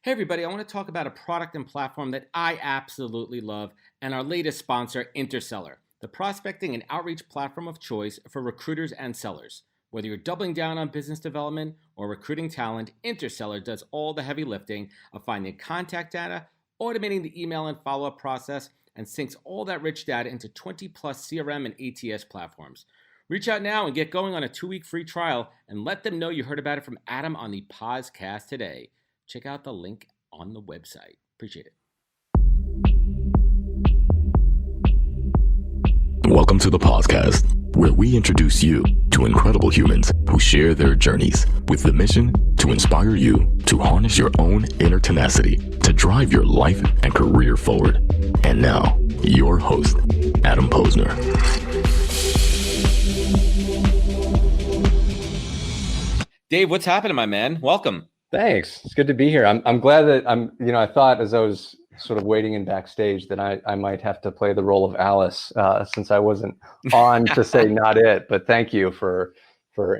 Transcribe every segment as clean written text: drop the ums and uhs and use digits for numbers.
Hey everybody, I want to talk about a product and platform that I absolutely love and our latest sponsor, Interseller, the prospecting and outreach platform of choice for recruiters and sellers. Whether you're doubling down on business development or recruiting talent, Interseller does all the heavy lifting of finding contact data, automating the email and follow-up process, and syncs all that rich data into 20 plus CRM and ATS platforms. Reach out now and get going on a 2-week free trial and let them know you heard about it from Adam on the podcast today. Check out the link on the website. Appreciate it. Welcome to the podcast, where we introduce you to incredible humans who share their journeys with the mission to inspire you to harness your own inner tenacity to drive your life and career forward. And now, your host, Adam Posner. Dave, what's happening, my man? Welcome. Thanks. It's good to be here. I'm glad that I thought as I was sort of waiting in backstage that I might have to play the role of Alice since I wasn't on to say not it, but thank you for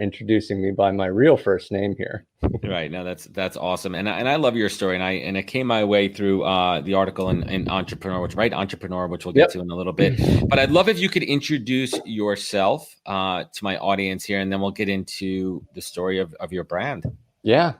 introducing me by my real first name here. Right. No, that's awesome. And I love your story. And it came my way through the article in Entrepreneur, which we'll get to in a little bit. But I'd love if you could introduce yourself to my audience here, and then we'll get into the story of your brand. Yeah.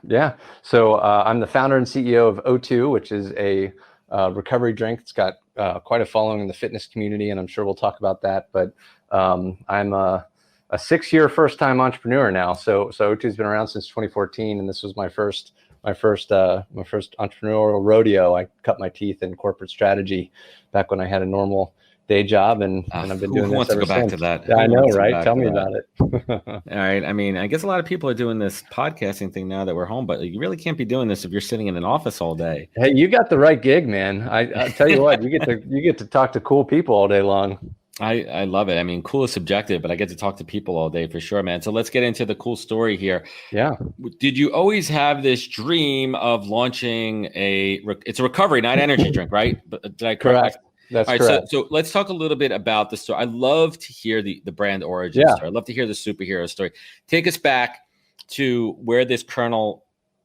So I'm the founder and CEO of O2, which is a recovery drink. It's got quite a following in the fitness community, and I'm sure we'll talk about that. But I'm a 6-year first-time entrepreneur now. So O2's been around since 2014, and this was my first entrepreneurial rodeo. I cut my teeth in corporate strategy back when I had a normal day job, and I've been doing this ever since. Who wants to go back to that? Yeah, I know, right? Tell me about it. All right. I mean, I guess a lot of people are doing this podcasting thing now that we're home, but you really can't be doing this if you're sitting in an office all day. Hey, you got the right gig, man. I tell you what, you get to talk to cool people all day long. I love it. I mean, cool is subjective, but I get to talk to people all day for sure, man. So let's get into the cool story here. Yeah. Did you always have this dream of launching it's a recovery, not energy drink, right? But did I correct? That's all right, correct. So let's talk a little bit about the story. I love to hear the brand origin story. I love to hear the superhero story. Take us back to where this kernel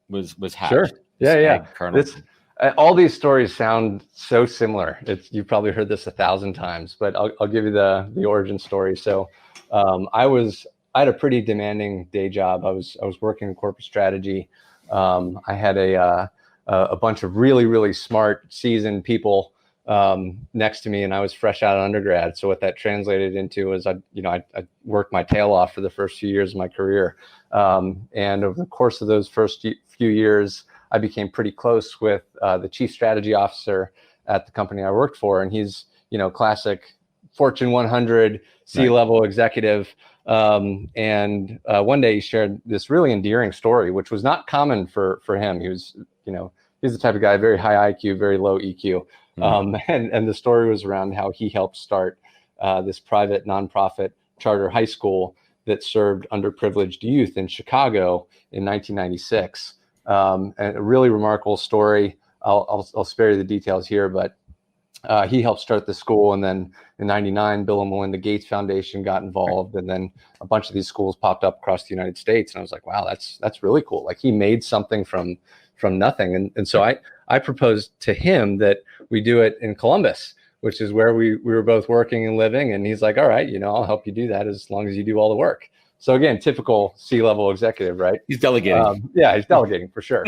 was hatched. Sure. Yeah. Kernel. All these stories sound so similar. You've probably heard this 1,000 times, but I'll give you the origin story. So I had a pretty demanding day job. I was working in corporate strategy. I had a bunch of really, really smart, seasoned people next to me, and I was fresh out of undergrad. So what that translated into was I worked my tail off for the first few years of my career. And over the course of those first few years, I became pretty close with the chief strategy officer at the company I worked for. And he's, classic Fortune 100 C-level executive. And one day he shared this really endearing story, which was not common for him. He was, he's the type of guy, very high IQ, very low EQ. And the story was around how he helped start this private nonprofit charter high school that served underprivileged youth in Chicago in 1996. And a really remarkable story. I'll spare you the details here, but he helped start the school, and then in '99, Bill and Melinda Gates Foundation got involved, and then a bunch of these schools popped up across the United States. And I was like, wow, that's really cool. Like, he made something from nothing. And so I proposed to him that we do it in Columbus, which is where we were both working and living. And he's like, all right, I'll help you do that as long as you do all the work. So again, typical C-level executive, right? He's delegating. He's delegating for sure.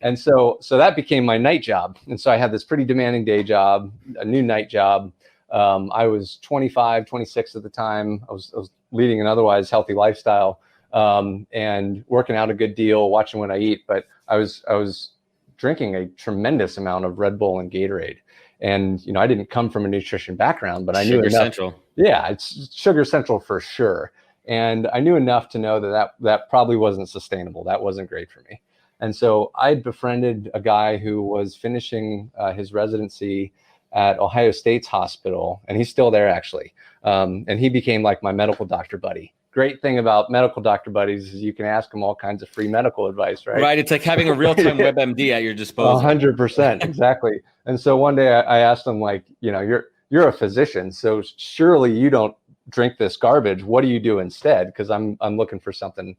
And so that became my night job. And so I had this pretty demanding day job, a new night job. I was 25, 26 at the time. I was leading an otherwise healthy lifestyle, and working out a good deal, watching what I eat. But I was drinking a tremendous amount of Red Bull and Gatorade. And, I didn't come from a nutrition background, but I knew enough. Central. Yeah, it's Sugar Central for sure. And I knew enough to know that probably wasn't sustainable. That wasn't great for me. And so I befriended a guy who was finishing his residency at Ohio State's hospital, and he's still there actually. And he became like my medical doctor buddy. Great thing about medical doctor buddies is you can ask them all kinds of free medical advice, right? Right. It's like having a real-time WebMD at your disposal. 100%, exactly. And so one day I asked him, like, you're a physician, so surely you don't drink this garbage. What do you do instead? Because I'm looking for something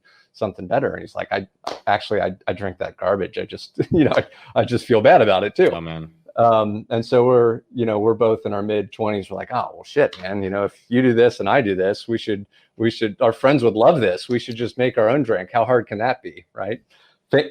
better. And he's like, I drink that garbage. I just, I just feel bad about it too. Oh man. And so we're both in our mid-20s. We're like, oh, well, shit, man. If you do this and I do this, we should, our friends would love this. We should just make our own drink. How hard can that be? Right.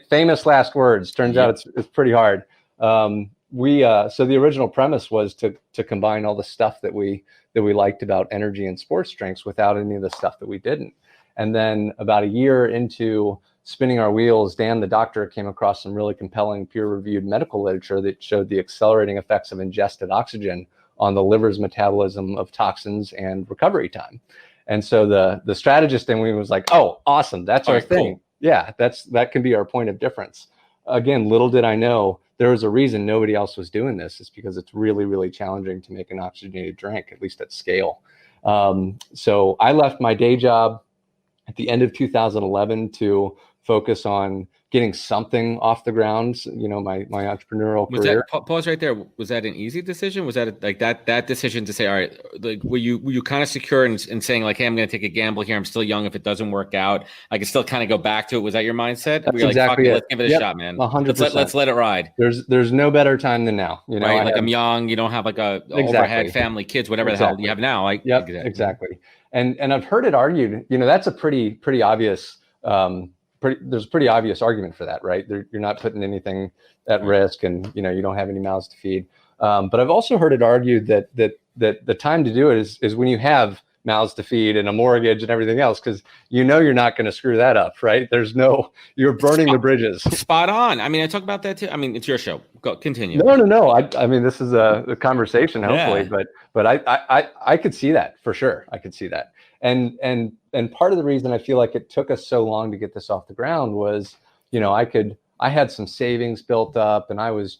Famous last words. Turns out it's pretty hard. So the original premise was to combine all the stuff that we liked about energy and sports drinks without any of the stuff that we didn't. And then about a year into spinning our wheels, Dan, the doctor, came across some really compelling peer-reviewed medical literature that showed the accelerating effects of ingested oxygen on the liver's metabolism of toxins and recovery time. And so the strategist in me was like, oh, awesome. That's our thing. Cool. Yeah, that can be our point of difference. Again, little did I know, there was a reason nobody else was doing this. It's because it's really, really challenging to make an oxygenated drink, at least at scale. So I left my day job at the end of 2011 to focus on getting something off the ground, my entrepreneurial career. Pause right there. Was that an easy decision? Was that like that decision to say, all right, like were you kind of secure in saying like, hey, I'm going to take a gamble here. I'm still young. If it doesn't work out, I can still kind of go back to it. Was that your mindset? That's exactly it. Let's give it a shot, man. 100%. Let's let it ride. There's no better time than now. Right? I'm young. You don't have like a overhead family, kids, whatever the hell you have now. Like, exactly. And I've heard it argued, that's a pretty obvious, there's a pretty obvious argument for that, right? You're not putting anything at risk, and you don't have any mouths to feed. But I've also heard it argued that the time to do it is when you have mouths to feed and a mortgage and everything else, because you're not going to screw that up, right? You're burning the bridges. Spot on. I mean, I talk about that too. I mean, it's your show. Go continue. No. I mean, this is a conversation, hopefully, but I could see that for sure. I could see that. And part of the reason I feel like it took us so long to get this off the ground was, I had some savings built up, and I was,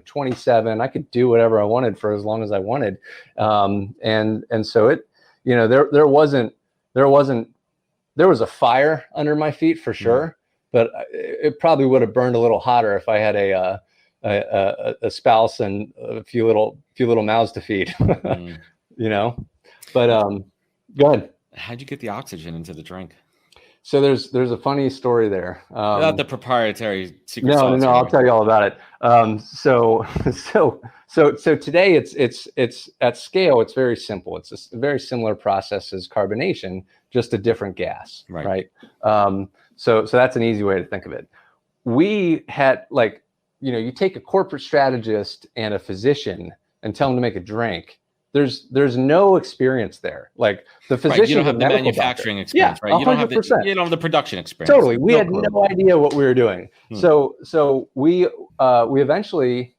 27. I could do whatever I wanted for as long as I wanted. And so it, there was a fire under my feet for sure, but it probably would have burned a little hotter if I had a spouse and a few little mouths to feed, but go ahead. How'd you get the oxygen into the drink? So there's a funny story there. Not the proprietary secret sauce. No, I'll tell you all about it. So today it's at scale. It's very simple. It's a very similar process as carbonation, just a different gas, right? So that's an easy way to think of it. We had you take a corporate strategist and a physician and tell them to make a drink. There's no experience there. Like the physician, you don't have the manufacturing experience, right? 100%. You don't have the production experience. Totally. We had no idea what we were doing. So we eventually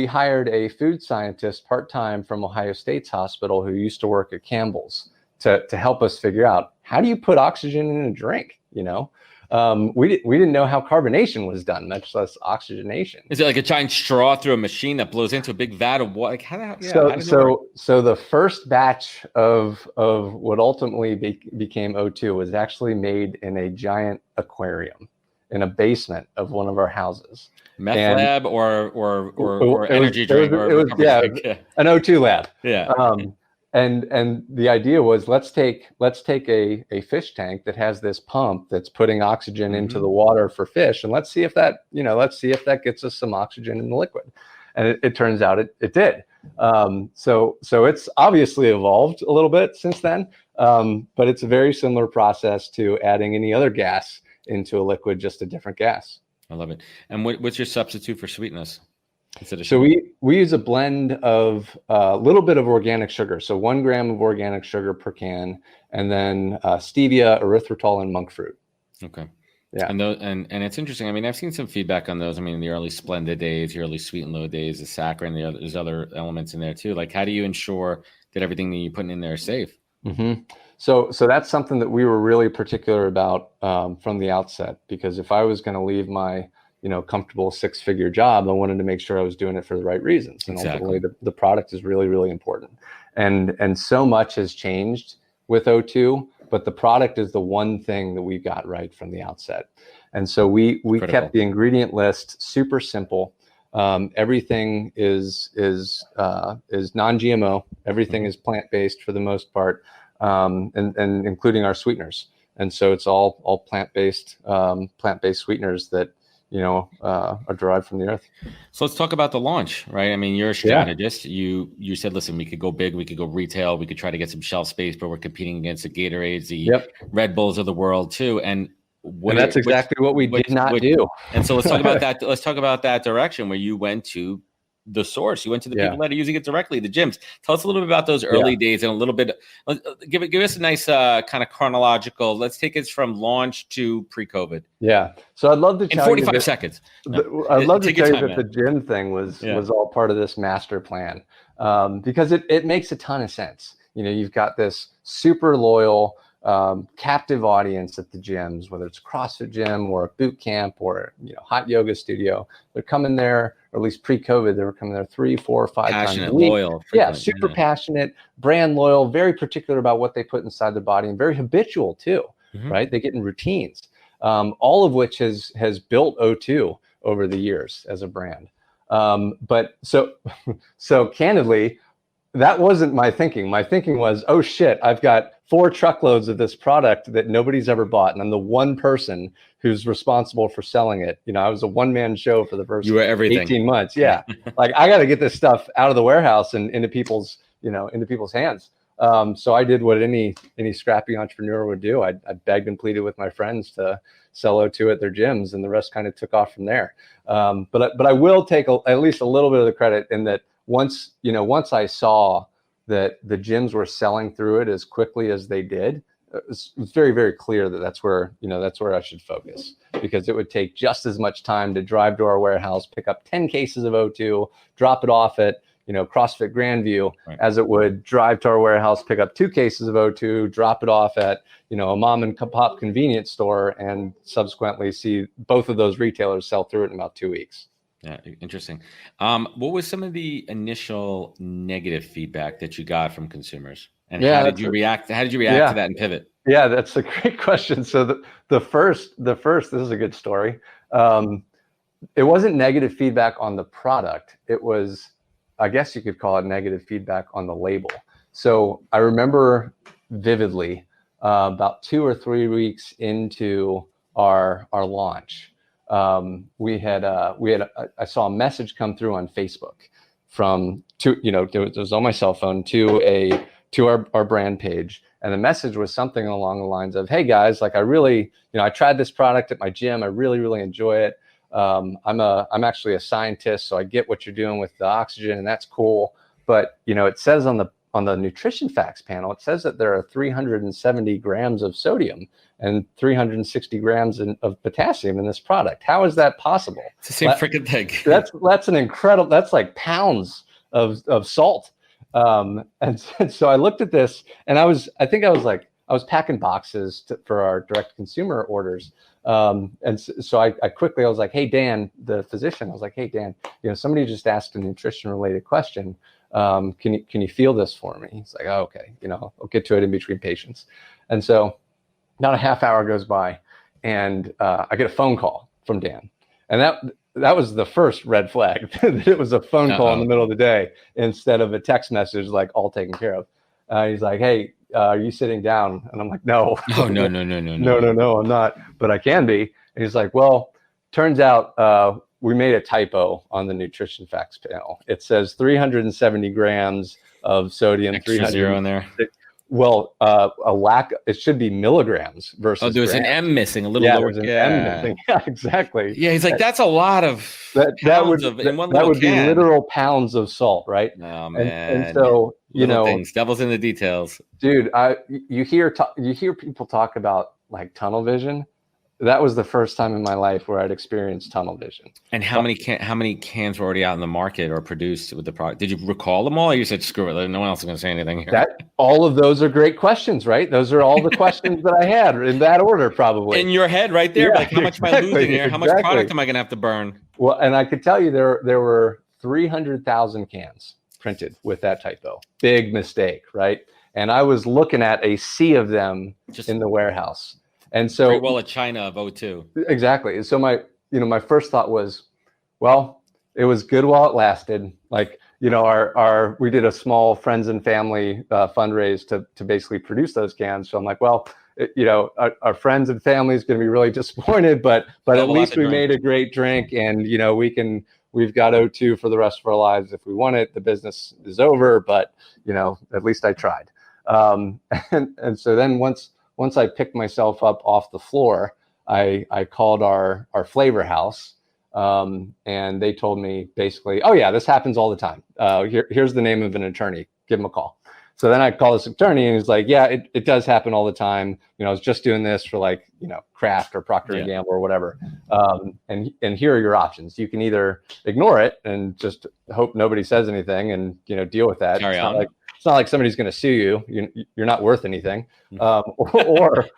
hired a food scientist part-time from Ohio State's hospital who used to work at Campbell's to help us figure out, how do you put oxygen in a drink? We didn't know how carbonation was done, much less oxygenation. Is it like a giant straw through a machine that blows into a big vat of water? Like So the first batch of what ultimately became O2 was actually made in a giant aquarium in a basement of one of our houses. Meth lab or energy drink? An O2 lab. Yeah. And the idea was, let's take a fish tank that has this pump that's putting oxygen into the water for fish, and let's see if that gets us some oxygen in the liquid. And it turns out it did. So it's obviously evolved a little bit since then, but it's a very similar process to adding any other gas into a liquid, just a different gas. I love it. And what's your substitute for sweetness? So we use a blend of a little bit of organic sugar. So 1 gram of organic sugar per can, and then stevia, erythritol, and monk fruit. Okay. Yeah. And it's interesting. I mean, I've seen some feedback on those. I mean, the early Splenda days, the early Sweet and Low days, the saccharin, there's other elements in there too. Like, how do you ensure that everything that you're putting in there is safe? Mm-hmm. So that's something that we were really particular about from the outset, because if I was going to leave my comfortable 6-figure job, I wanted to make sure I was doing it for the right reasons. And ultimately the product is really, really important. And so much has changed with O2, but the product is the one thing that we got right from the outset. And so we kept the ingredient list super simple. Everything is non-GMO. Everything is plant-based for the most part. and including our sweeteners. And so it's all plant-based sweeteners that, are derived from the earth. So let's talk about the launch, right? I mean, you're a strategist. You said, listen, we could go big, we could go retail, we could try to get some shelf space, but we're competing against the Gatorades, the Red Bulls of the world too. And that's exactly what we did not do. And so let's talk about that. Let's talk about that direction where you went to the source. You went to the people that are using it directly, the gyms. Tell us a little bit about those early days and a little bit. Give us a nice kind of chronological. Let's take us from launch to pre-COVID. Yeah. So I'd love to tell 45 you seconds. I'd love to tell you that the gym thing was all part of this master plan, because it makes a ton of sense. You've got this super loyal captive audience at the gyms, whether it's a CrossFit gym or a boot camp or hot yoga studio. They're coming there, or at least pre-COVID, they were coming there 3, 4, 5 times a week. Loyal, super passionate, brand loyal, very particular about what they put inside their body, and very habitual too. Right? They get in routines, all of which has built O2 over the years as a brand. But so candidly, that wasn't my thinking. My thinking was, oh shit, I've got 4 truckloads of this product that nobody's ever bought, and I'm the one person who's responsible for selling it. I was a one-man show for the first 18 months. Yeah. Like, I got to get this stuff out of the warehouse and into people's hands. So I did what any scrappy entrepreneur would do. I begged and pleaded with my friends to sell O2 at their gyms, and the rest kind of took off from there. But I will take at least a little bit of the credit in that once I saw that the gyms were selling through it as quickly as they did, it was very, very clear that that's where I should focus, because it would take just as much time to drive to our warehouse, pick up 10 cases of O2, drop it off at CrossFit Grandview, as it would drive to our warehouse, pick up 2 cases of O2, drop it off at a mom and pop convenience store, and subsequently see both of those retailers sell through it in about 2 weeks. Yeah, interesting. What was some of the initial negative feedback that you got from consumers, and how did you react to that and pivot? Yeah, that's a great question. So the first, this is a good story. It wasn't negative feedback on the product. It was, I guess you could call it negative feedback on the label. So I remember vividly, about 2 or 3 weeks into our launch, I saw a message come through on Facebook it was on my cell phone to our brand page. And the message was something along the lines of, hey guys, like, I really, I tried this product at my gym. I really, really enjoy it. I'm actually a scientist, so I get what you're doing with the oxygen, and that's cool. But, it says on the nutrition facts panel, it says that there are 370 grams of sodium and 360 grams of potassium in this product. How is that possible? It's the same freaking thing. That's an incredible, that's like pounds of salt. And so I looked at this, and I was packing boxes for our direct consumer orders. And so I quickly, I was like, hey, Dan, the physician, I was like, hey, Dan, somebody just asked a nutrition related question. Can you feel this for me? He's like, oh, okay. I'll get to it in between patients. And so about a half hour goes by, and I get a phone call from Dan. And that was the first red flag, that it was a phone call in the middle of the day instead of a text message, like, all taken care of. He's like, hey, are you sitting down? And I'm like, no. Oh, no, I'm not, but I can be. And he's like, well, turns out we made a typo on the nutrition facts panel. It says 370 grams of sodium. Extra 0 in there. Well, it should be milligrams versus. Oh, there was grams. An M missing, a little lower. There was an M missing. Yeah, exactly. Yeah, he's like, that's a lot of that would be literal pounds of salt, right? Oh man. And so things, devil's in the details, dude. You hear people talk about like tunnel vision. That was the first time in my life where I'd experienced tunnel vision. And how many cans were already out in the market or produced with the product? Did you recall them all? Or you said, screw it, no one else is going to say anything here. All of those are great questions, right? Those are all the questions that I had in that order, probably. In your head right there, like, how much am I losing here? How much product am I going to have to burn? Well, and I could tell you there were 300,000 cans printed with that typo. Big mistake, right? And I was looking at a sea of them in the warehouse. And so, very well, a China of O2. Exactly. So my first thought was, well, it was good while it lasted. Like, we did a small friends and family fundraise to basically produce those cans. So I'm like, well, our friends and family is going to be really disappointed, but at least we made a great drink, and we've got O2 for the rest of our lives if we want it. The business is over, but at least I tried. And so then once I picked myself up off the floor, I called our flavor house, and they told me basically, oh yeah, this happens all the time. Here's the name of an attorney. Give him a call. So then I call this attorney, and he's like, yeah, it does happen all the time. I was just doing this for Kraft or Procter and Gamble or whatever. And here are your options. You can either ignore it and just hope nobody says anything and deal with that. Carry on. It's not like somebody's going to sue you. You're not worth anything. Or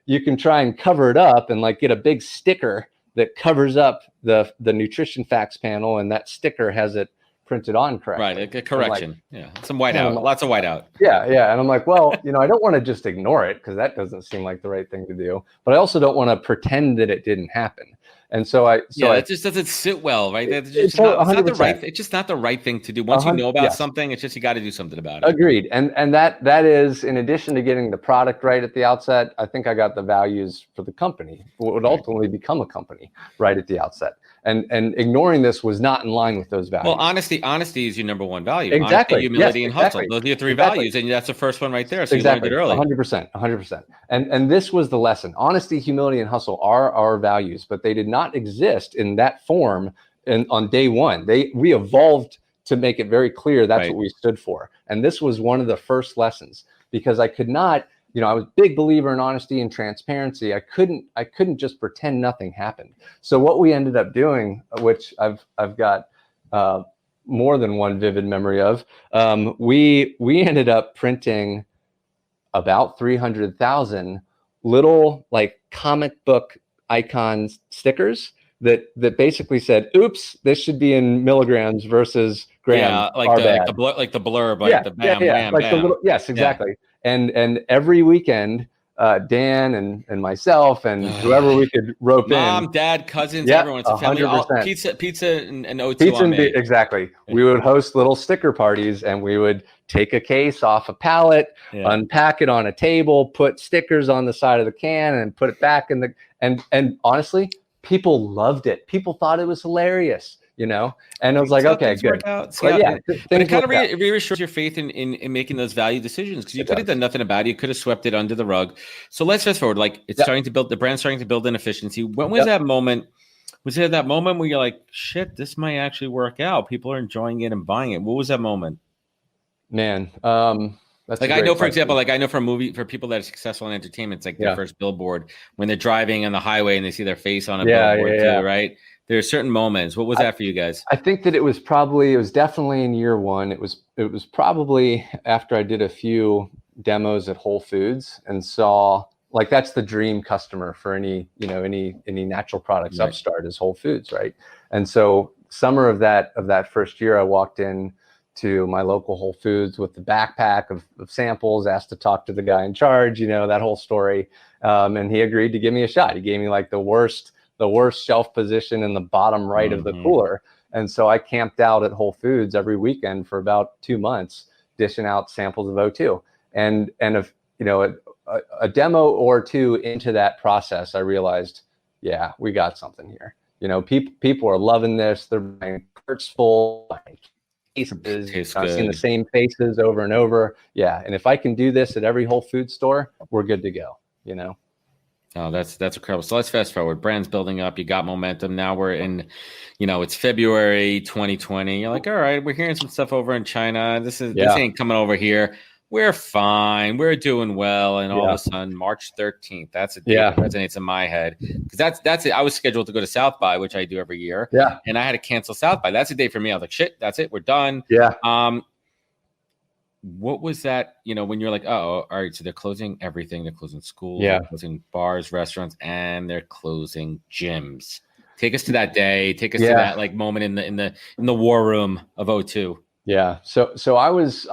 you can try and cover it up and get a big sticker that covers up the nutrition facts panel, and that sticker has it printed on correctly. Right, a correction. Some whiteout, lots of whiteout. Yeah. And I'm like, well, I don't want to just ignore it because that doesn't seem like the right thing to do. But I also don't want to pretend that it didn't happen. And so it just doesn't sit well, right? It's just not the right thing to do. Once you know about something, it's just you got to do something about it. Agreed. And that is, in addition to getting the product right at the outset, I think I got the values for the company, what would ultimately become a company, right at the outset. And ignoring this was not in line with those values. Well, honesty is your number one value. Exactly. Honesty, humility, and hustle. Those are your three values, and that's the first one right there. So you learned it early. 100%. And this was the lesson. Honesty, humility, and hustle are our values, but they did not exist in that form on day one. We evolved to make it very clear that's what we stood for. And this was one of the first lessons, because I could not. I was a big believer in honesty and transparency. I couldn't just pretend nothing happened. So what we ended up doing, which I've got more than one vivid memory of, we ended up printing about 300,000 little comic book icon stickers that basically said, "Oops, this should be in milligrams versus grams." Yeah, the blurb, the bam, bam, bam. Yes, exactly. Yeah. And every weekend, Dan and myself and whoever we could rope Mom, Dad, cousins, everyone. It's a family. 100%. Pizza and O2 pizza on me. Exactly. We would host little sticker parties, and we would take a case off a pallet, unpack it on a table, put stickers on the side of the can, and put it back in the. And honestly, people loved it. People thought it was hilarious. And I was like, okay, good. But it kind of reassures your faith in making those value decisions, because you could have done nothing about it. You could have swept it under the rug. So let's fast forward. It's starting to build, the brand's starting to build an efficiency. When was that moment? Was there that moment where you're like, shit, this might actually work out? People are enjoying it and buying it. What was that moment? Man, that's I know, for example, I know for a movie, for people that are successful in entertainment, it's their first billboard when they're driving on the highway and they see their face on a billboard too, right? There are certain moments. What was that for you guys? I think that it was definitely in year one. It was probably after I did a few demos at Whole Foods and saw, that's the dream customer for any natural products upstart is Whole Foods, right? And so summer of that first year, I walked in to my local Whole Foods with the backpack of samples, asked to talk to the guy in charge, that whole story. And he agreed to give me a shot. He gave me the worst shelf position in the bottom right of the cooler. And so I camped out at Whole Foods every weekend for about 2 months, dishing out samples of O2. And if, a demo or two into that process, I realized, yeah, we got something here. People are loving this. They're buying carts full, cases. I've seen the same faces over and over. Yeah. And if I can do this at every Whole Foods store, we're good to go, Oh, that's incredible. So let's fast forward. Brand's building up. You got momentum. Now we're in, it's February 2020. You're like, all right, we're hearing some stuff over in China. This ain't coming over here. We're fine. We're doing well. And all of a sudden, March 13th, that's a date that resonates in my head. Because that's it. I was scheduled to go to South by, which I do every year. Yeah. And I had to cancel South by. That's a day for me. I was like, shit, that's it. We're done. Yeah. What was that, when you're like, oh, all right, so they're closing everything. They're closing schools, they're closing bars, restaurants, and they're closing gyms. Take us to that day. Take us to that moment in the war room of O2. Yeah. So I was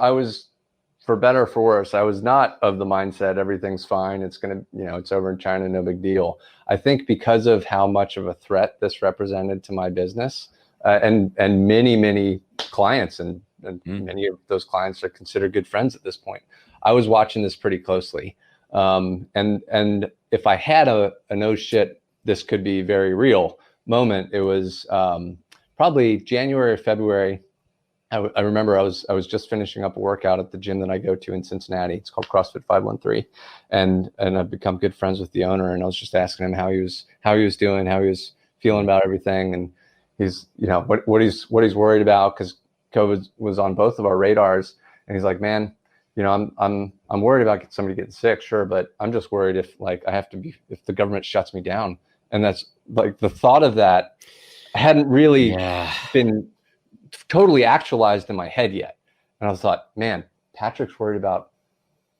for better or for worse, I was not of the mindset everything's fine. It's going to, it's over in China, no big deal. I think because of how much of a threat this represented to my business, and many clients, and many of those clients are considered good friends at this point. I was watching this pretty closely. And if I had a no shit, this could be very real moment, it was probably January or February. I remember I was just finishing up a workout at the gym that I go to in Cincinnati. It's called CrossFit 513, and I've become good friends with the owner. And I was just asking him how he was doing, how he was feeling about everything, and he's, you know, what he's worried about, because COVID was on both of our radars. And he's like, man, you know, I'm worried about somebody getting sick, sure, but I'm just worried if if the government shuts me down. And that's like, the thought of that hadn't really been totally actualized in my head yet. And I thought, man, Patrick's worried about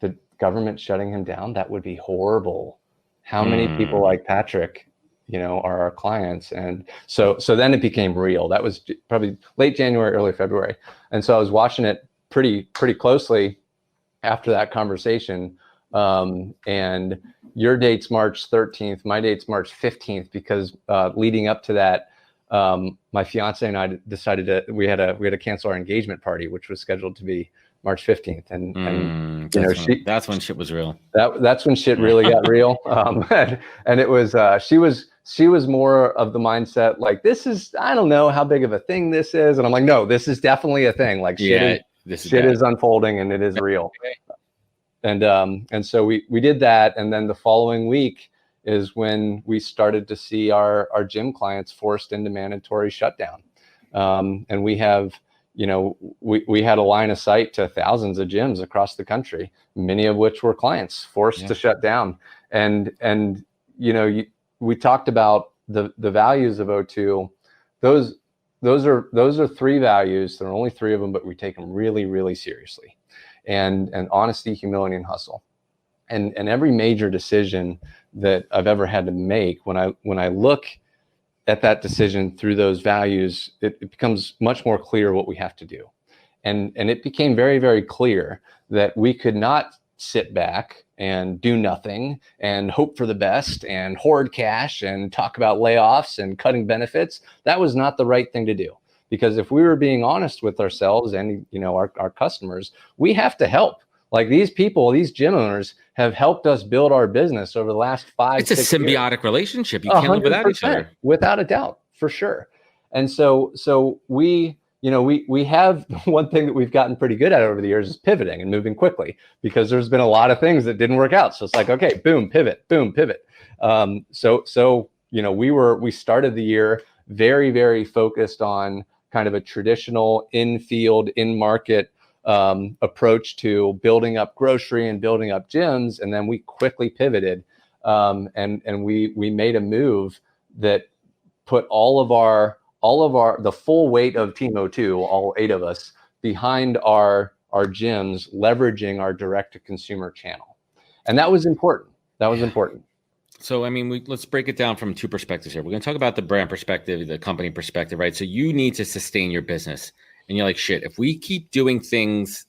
the government shutting him down. That would be horrible. How many people like Patrick, you know, are our clients? And so then it became real. That was probably late January, early February. And so I was watching it pretty closely after that conversation. And your date's March 13th, my date's March 15th, because leading up to that, my fiance and I decided we had to cancel our engagement party, which was scheduled to be March 15th. And you know, that's when shit was real. That's when shit really got real. And it was, she was more of the mindset, like, this is, I don't know how big of a thing this is. And I'm like, no, this is definitely a thing. Like, shit is unfolding, and it is real. And so we did that. And then the following week is when we started to see our gym clients forced into mandatory shutdown. And we have, you know, we had a line of sight to thousands of gyms across the country, many of which were clients forced to shut down. And you know, we talked about the values of O2. Those are three values. There are only three of them, but we take them really, really seriously. And honesty, humility, and hustle. And every major decision that I've ever had to make, when I look at that decision through those values, it becomes much more clear what we have to do. And it became very, very clear that we could not sit back and do nothing and hope for the best and hoard cash and talk about layoffs and cutting benefits. That was not the right thing to do. Because if we were being honest with ourselves and, you know, our customers, we have to help. Like, these people, these gym owners have helped us build our business over the last 5 years. It's a symbiotic relationship. You can't live without each other. Without a doubt, for sure. And so we, you know, we have one thing that we've gotten pretty good at over the years is pivoting and moving quickly, because there's been a lot of things that didn't work out. So it's like, okay, boom, pivot, boom, pivot. So you know, we started the year very, very focused on kind of a traditional in-field, in-market approach to building up grocery and building up gyms. And then we quickly pivoted, and we made a move that put all of the full weight of Team O2, all 8 of us, behind our gyms, leveraging our direct-to-consumer channel. And that was important. So, I mean, let's break it down from two perspectives here. We're going to talk about the brand perspective, the company perspective, right? So you need to sustain your business. And you're like, shit, if we keep doing things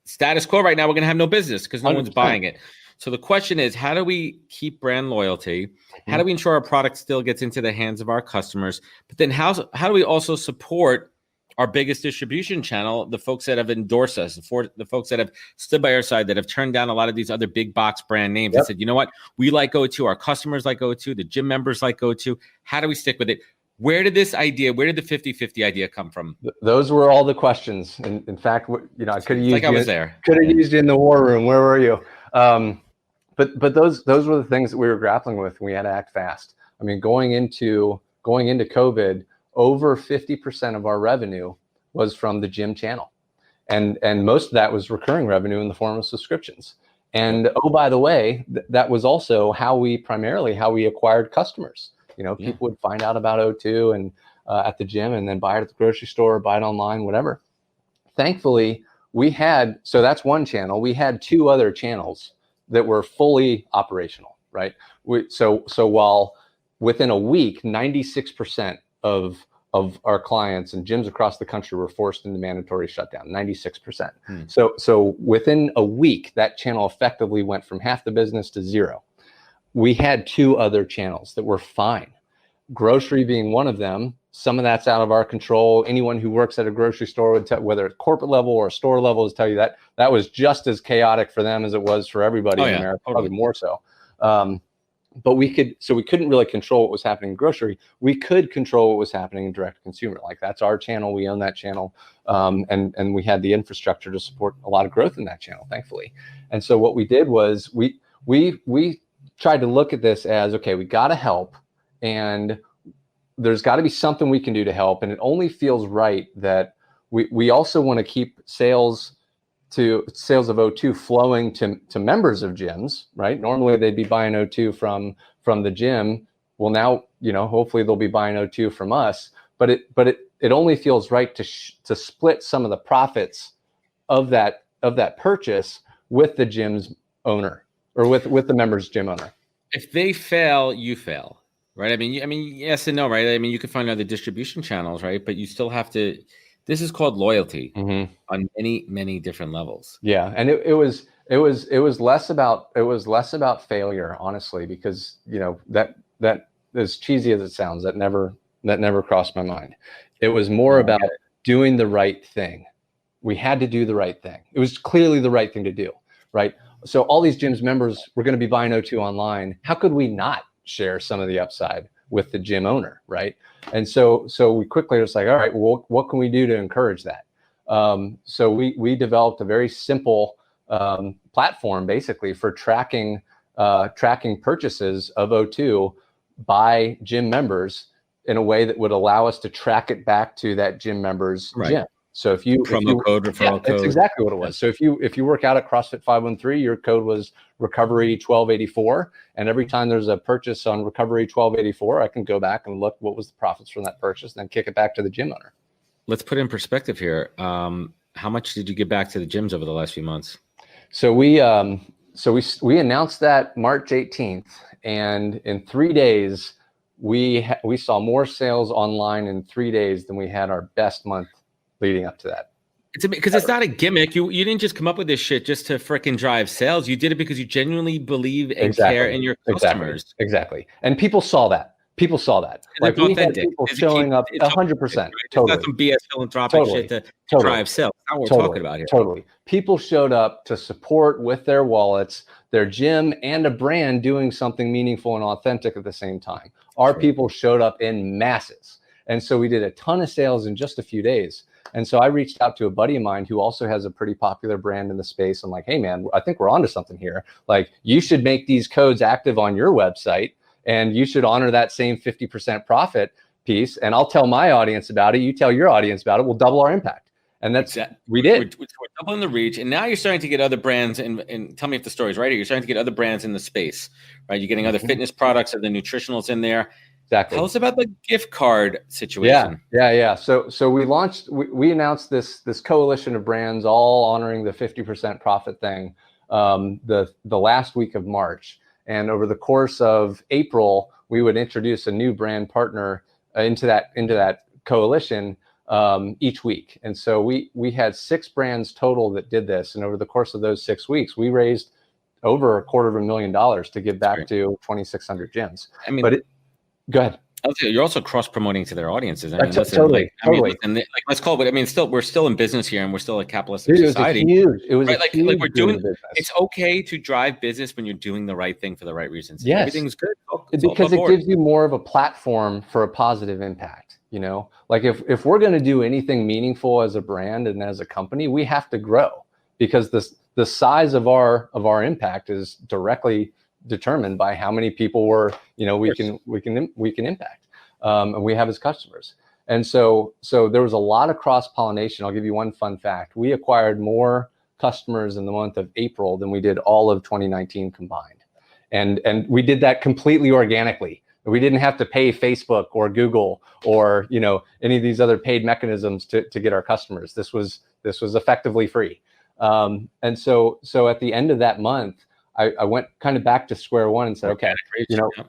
status quo right now, we're going to have no business because no 100%. One's buying it. So the question is, how do we keep brand loyalty? How do we ensure our product still gets into the hands of our customers? But then how do we also support our biggest distribution channel, the folks that have endorsed us, the folks that have stood by our side, that have turned down a lot of these other big box brand names and said, you know what, we like O2, our customers like O2, the gym members like O2. How do we stick with it? Where did the 50-50 idea come from? Those were all the questions. In fact, you know, I could have used I was there. Could have used you in the war room. Where were you? But those were the things that we were grappling with, and we had to act fast. I mean, going into COVID, over 50% of our revenue was from the gym channel. And most of that was recurring revenue in the form of subscriptions. And oh, by the way, that was also how we acquired customers. You know, people would find out about O2 and at the gym, and then buy it at the grocery store, buy it online, whatever. Thankfully, so that's one channel. We had 2 other channels that were fully operational, right? So while within a week, 96% of our clients and gyms across the country were forced into mandatory shutdown, 96%. So within a week, that channel effectively went from half the business to 0. We had 2 other channels that were fine. Grocery being one of them, Some of that's out of our control. Anyone who works at a grocery store would tell, whether it's corporate level or store level, is tell you that that was just as chaotic for them as it was for everybody in America, probably more so. But we couldn't really control what was happening in grocery. We could control what was happening in direct to consumer. Like, that's our channel. We own that channel. And we had the infrastructure to support a lot of growth in that channel, thankfully. And so what we did was we tried to look at this as, okay, we got to help, and there's got to be something we can do to help. And it only feels right that we also want to keep sales of O2 flowing to members of gyms, right? Normally they'd be buying O2 from the gym. Well, now, hopefully they'll be buying O2 from us, but it only feels right to split some of the profits of that purchase with the gym's owner, or with the member's gym owner. If they fail, you fail. Right. I mean, yes and no, right? I mean, you can find other distribution channels, right? But you still have to. This is called loyalty on many, many different levels. Yeah, and it was less about failure, honestly, because that as cheesy as it sounds, that never crossed my mind. It was more about doing the right thing. We had to do the right thing. It was clearly the right thing to do, right? So all these gyms members were going to be buying O2 online. How could we not share some of the upside with the gym owner, right? And so we quickly was like, all right, well, what can we do to encourage that? So we developed a very simple platform, basically, for tracking purchases of O2 by gym members in a way that would allow us to track it back to that gym member's gym. So referral code. That's exactly what it was. So if you work out at CrossFit 513, your code was Recovery 1284, and every time there's a purchase on Recovery 1284, I can go back and look what was the profits from that purchase, and then kick it back to the gym owner. Let's put in perspective here. How much did you give back to the gyms over the last few months? So we announced that March 18th, and in 3 days we saw more sales online in 3 days than we had our best month leading up to that. It's because it's not a gimmick. You didn't just come up with this shit just to fricking drive sales. You did it because you genuinely believe and care in your customers. Exactly. And people saw that. Like, we had people showing up 100%. Totally. That's some BS philanthropic shit to drive sales. That's what we're talking about here. Totally. People showed up to support with their wallets, their gym, and a brand doing something meaningful and authentic at the same time. Our people showed up in masses. And so we did a ton of sales in just a few days. And so I reached out to a buddy of mine who also has a pretty popular brand in the space. I'm like, hey, man, I think we're onto something here. Like, you should make these codes active on your website, and you should honor that same 50% profit piece. And I'll tell my audience about it. You tell your audience about it. We'll double our impact. And that's we did. We're doubling the reach. And now you're starting to get other brands. And tell me if the story's right here. You're starting to get other brands in the space, right? You're getting other fitness products or the nutritionals in there. Exactly. Tell us about the gift card situation. Yeah. So we announced this coalition of brands all honoring the 50% profit thing the last week of March. And over the course of April, we would introduce a new brand partner into that coalition each week. And so we had 6 brands total that did this. And over the course of those 6 weeks, we raised over $250,000 to give back to 2,600 gyms. I mean, go ahead. You're also cross-promoting to their audiences. I mean, totally. Let's call it. I mean, we're still in business here, and we're still a capitalistic society. It was right. Like we're doing. It's okay to drive business when you're doing the right thing for the right reasons. Yes, everything's good because it gives you more of a platform for a positive impact. Like if we're going to do anything meaningful as a brand and as a company, we have to grow, because the size of our impact is directly determined by how many people we can impact, and we have as customers. And so there was a lot of cross-pollination. I'll give you one fun fact. We acquired more customers in the month of April than we did all of 2019 combined. And we did that completely organically. We didn't have to pay Facebook or Google or any of these other paid mechanisms to get our customers. This was effectively free. And so at the end of that month, I went kind of back to square one and said, okay,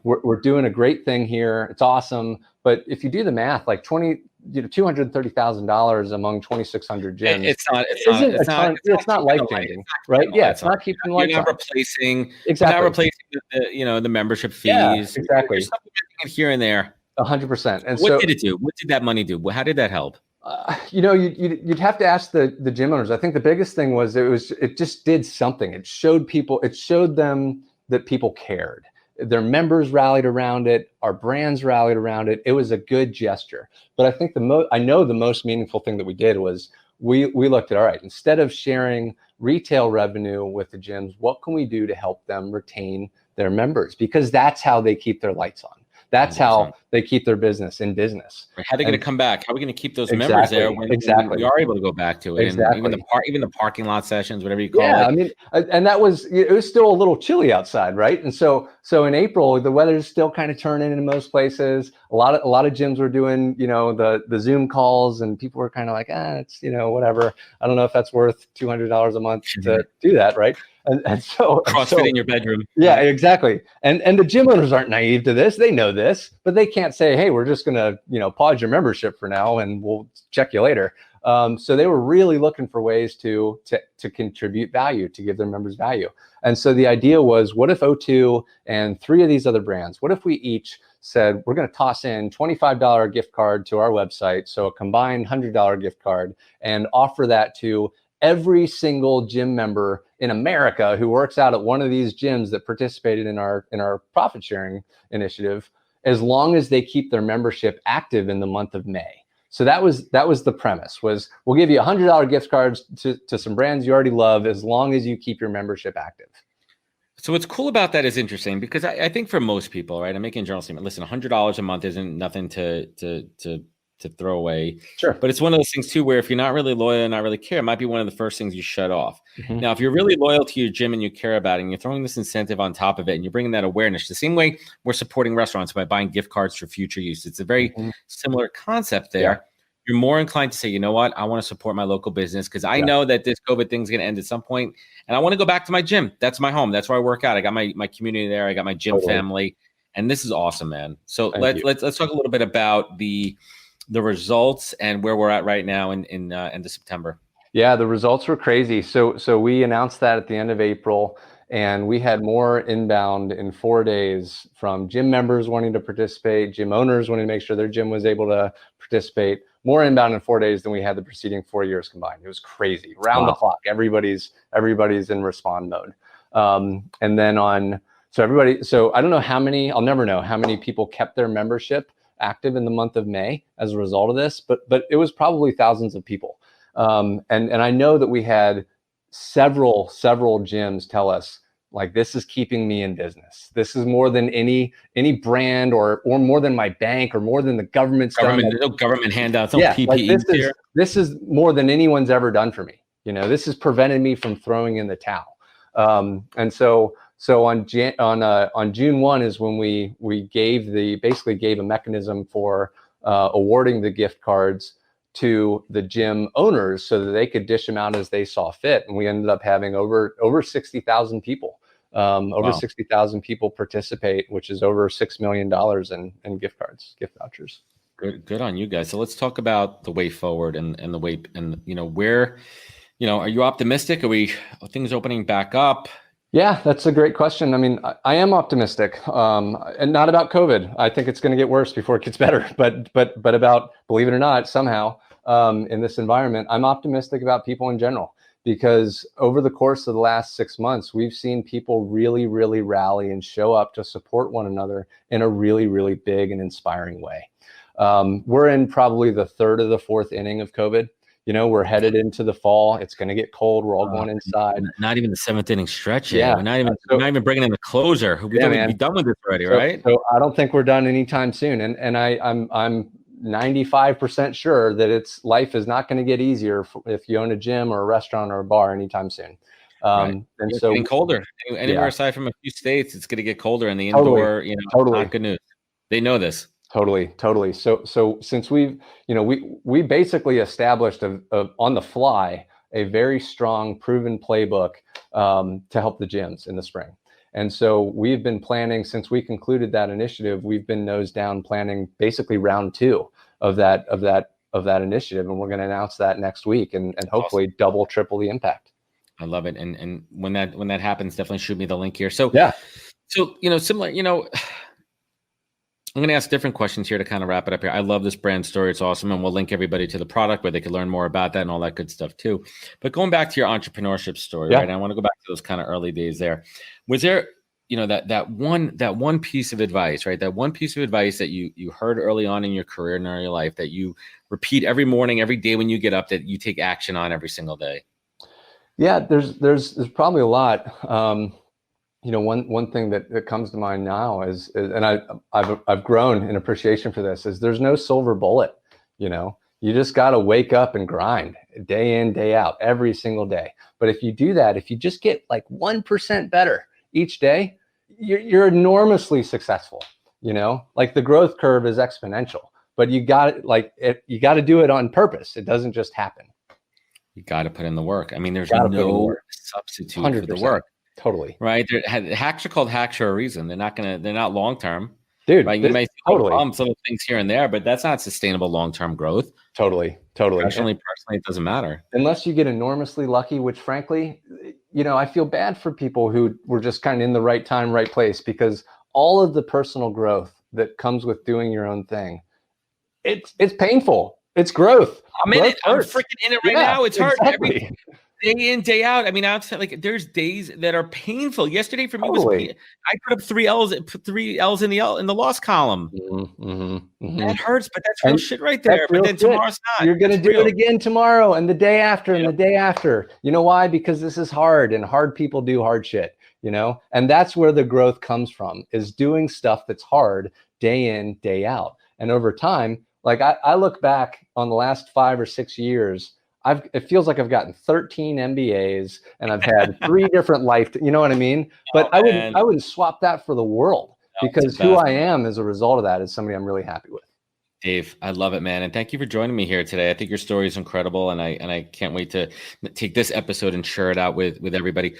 we're doing a great thing here. It's awesome. But if you do the math, like $230,000 among 2,600 gyms, it's not life changing, right? Yeah, it's not keeping life. You're not replacing the membership fees. Yeah, exactly. You're supplementing it here and there. 100%. And What so, did it do? What did that money do? How did that help? you'd have to ask the gym owners. I think the biggest thing was it just did something. It showed them that people cared. Their members rallied around it. Our brands rallied around it. It was a good gesture. But I think the most meaningful thing that we did was we looked at, all right, instead of sharing retail revenue with the gyms, what can we do to help them retain their members? Because that's how they keep their lights on. That's 100%. how they keep their business in business. How are they going to come back? How are we going to keep those Exactly, members there when exactly. we are able to go back to it? Exactly. And even the parking lot sessions, whatever you call Yeah, it. I mean, and it was still a little chilly outside, right? And so in April, the weather's still kind of turning in most places. A lot of gyms were doing, the Zoom calls, and people were kind of like, it's, whatever. I don't know if that's worth $200 a month to do that, right? And so CrossFit in your bedroom. Yeah, exactly. And the gym owners aren't naive to this. They know this, but they can't say, hey, we're just gonna, pause your membership for now and we'll check you later. So they were really looking for ways to contribute value, to give their members value. And so the idea was, what if O2 and 3 of these other brands, what if we each said, we're going to toss in $25 gift card to our website, so a combined $100 gift card, and offer that to every single gym member in America who works out at one of these gyms that participated in our profit sharing initiative, as long as they keep their membership active in the month of May. So that was the premise, was we'll give you $100 gift cards to some brands you already love, as long as you keep your membership active. So what's cool about that is interesting, because I think for most people, right, I'm making a general statement. Listen, $100 a month isn't nothing to throw away. Sure. But it's one of those things too, where if you're not really loyal and not really care, it might be one of the first things you shut off. Mm-hmm. Now, if you're really loyal to your gym and you care about it, and you're throwing this incentive on top of it, and you're bringing that awareness, the same way we're supporting restaurants by buying gift cards for future use. It's a very similar concept there. Yeah. You're more inclined to say, you know what, I want to support my local business, because I know that this COVID thing's going to end at some point, and I want to go back to my gym. That's my home. That's where I work out. I got my community there. I got my gym family, and this is awesome, man. So let's talk a little bit about the results and where we're at right now in end of September. Yeah, the results were crazy. So we announced that at the end of April, and we had more inbound in 4 days from gym members wanting to participate, gym owners wanting to make sure their gym was able to participate. More inbound in 4 days than we had the preceding 4 years combined. It was crazy. Round the clock, everybody's in respond mode. And then so I don't know how many, I'll never know how many people kept their membership active in the month of May as a result of this, but it was probably thousands of people. And I know that we had several gyms tell us, like, this is keeping me in business. This is more than any brand or more than my bank or more than the government's no government handouts, no PPE here. This is more than anyone's ever done for me. This has prevented me from throwing in the towel. And so on June 1 is when we basically gave a mechanism for awarding the gift cards to the gym owners so that they could dish them out as they saw fit. And we ended up having over 60,000 people, 60,000 people participate, which is over $6 million in gift vouchers. Good on you guys. So let's talk about the way forward and the way, and where, are you optimistic? Are things opening back up? Yeah, that's a great question. I mean, I am optimistic, and not about COVID. I think it's going to get worse before it gets better. But about, believe it or not, somehow in this environment, I'm optimistic about people in general, because over the course of the last 6 months, we've seen people really, really rally and show up to support one another in a really, really big and inspiring way. We're in probably the third or the fourth inning of COVID. We're headed into the fall. It's going to get cold. We're all going inside. Not even the seventh inning stretch yet. We're not even bringing in the closer. We'd be done with this already, right? So I don't think we're done anytime soon. And I'm 95% sure that life is not going to get easier if you own a gym or a restaurant or a bar anytime soon. And it's getting colder. Anywhere aside from a few states, it's going to get colder, and the indoor, not good news. They know this. Totally. So since we basically established on the fly a very strong, proven playbook to help the gyms in the spring. And so we've been planning, since we concluded that initiative, we've been nose down planning basically round 2 of that initiative, and we're going to announce that next week, and hopefully double, triple the impact. I love it. And when that happens, definitely shoot me the link here. So yeah. So similar, I'm going to ask different questions here to kind of wrap it up here. I love this brand story. It's awesome. And we'll link everybody to the product where they can learn more about that and all that good stuff too. But going back to your entrepreneurship story, right? I want to go back to those kind of early days there. Was there, that one piece of advice, right? That one piece of advice that you heard early on in your career and in your life that you repeat every morning, every day when you get up, that you take action on every single day? Yeah, there's probably a lot. One thing that comes to mind now is and I've grown in appreciation for this, is there's no silver bullet. You just got to wake up and grind day in, day out, every single day. But if you do that, if you just get like 1% better each day, you're enormously successful. Like the growth curve is exponential, but you got to do it on purpose. It doesn't just happen. You got to put in the work. I mean, there's no substitute 100%. For the work. Totally. Right. Hacks are called hacks for a reason. They're not long-term. Dude, right? You may see some things here and there, but that's not sustainable long-term growth. Totally. Personally, it doesn't matter. Unless you get enormously lucky, which frankly, I feel bad for people who were just kind of in the right time, right place, because all of the personal growth that comes with doing your own thing, it's painful. It's growth. I'm freaking in it right now. It's hard. Exactly. Day in, day out. I mean, there's days that are painful. Yesterday for me was I put up 3 L's in the loss column. That hurts, but that's real shit right there. But then tomorrow's not. You're gonna do it again tomorrow and the day after and the day after. You know why? Because this is hard, and hard people do hard shit. And that's where the growth comes from, is doing stuff that's hard day in, day out. And over time, like I look back on the last 5 or 6 years, it feels like I've gotten 13 MBAs and I've had 3 different life, you know what I mean? But I wouldn't swap that for the world, because who I am as a result of that is somebody I'm really happy with. Dave, I love it, man. And thank you for joining me here today. I think your story is incredible. And I can't wait to take this episode and share it out with everybody.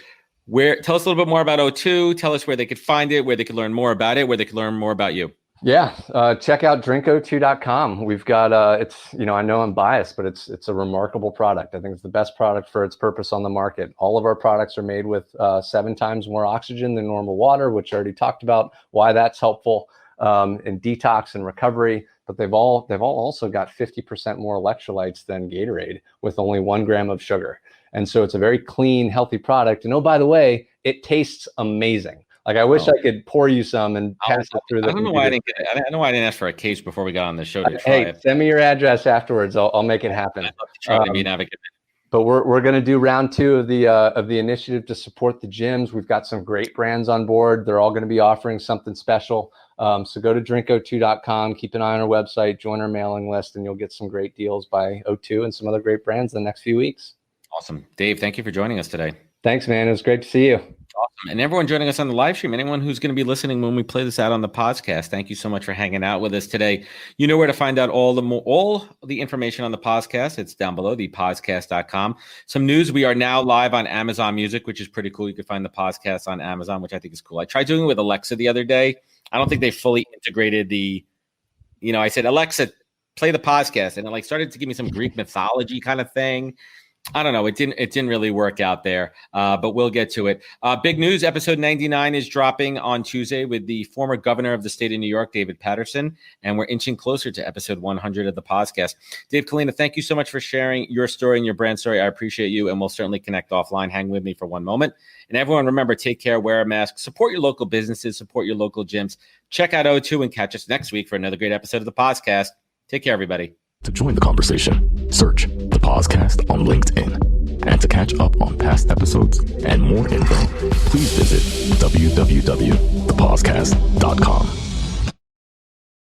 Tell us a little bit more about O2. Tell us where they could find it, where they could learn more about it, where they could learn more about you. Yeah. Check out drinko2.com. We've got, I know I'm biased, but it's a remarkable product. I think it's the best product for its purpose on the market. All of our products are made with 7 times more oxygen than normal water, which I already talked about why that's helpful in detox and recovery. But they've all also got 50% more electrolytes than Gatorade, with only 1 gram of sugar. And so it's a very clean, healthy product. And oh, by the way, it tastes amazing. Like, I wish I could pour you some and pass it through. I don't know why I didn't get it. I know why I didn't ask for a case before we got on the show to try it. Send me your address afterwards. I'll make it happen. I'd love to try to be an advocate. But we're going to do round 2 of the initiative to support the gyms. We've got some great brands on board. They're all going to be offering something special. So go to drinko2.com, keep an eye on our website, join our mailing list, and you'll get some great deals by O2 and some other great brands in the next few weeks. Awesome. Dave, thank you for joining us today. Thanks, man. It was great to see you. Awesome. And everyone joining us on the live stream, anyone who's going to be listening when we play this out on the podcast, thank you so much for hanging out with us today. You know where to find out all the information on the podcast. It's down below, thepodcast.com. Some news: we are now live on Amazon Music, which is pretty cool. You can find the podcast on Amazon, which I think is cool. I tried doing it with Alexa the other day. I don't think they fully integrated I said, Alexa, play the podcast, and it started to give me some Greek mythology kind of thing. I don't know. It didn't really work out there, but we'll get to it. Big news, episode 99 is dropping on Tuesday with the former governor of the state of New York, David Patterson, and we're inching closer to episode 100 of the podcast. Dave, Colina, thank you so much for sharing your story and your brand story. I appreciate you, and we'll certainly connect offline. Hang with me for one moment. And everyone, remember, take care, wear a mask, support your local businesses, support your local gyms. Check out O2 and catch us next week for another great episode of the podcast. Take care, everybody. To join the conversation, search the podcast on LinkedIn. And to catch up on past episodes and more info, please visit www.thepodcast.com.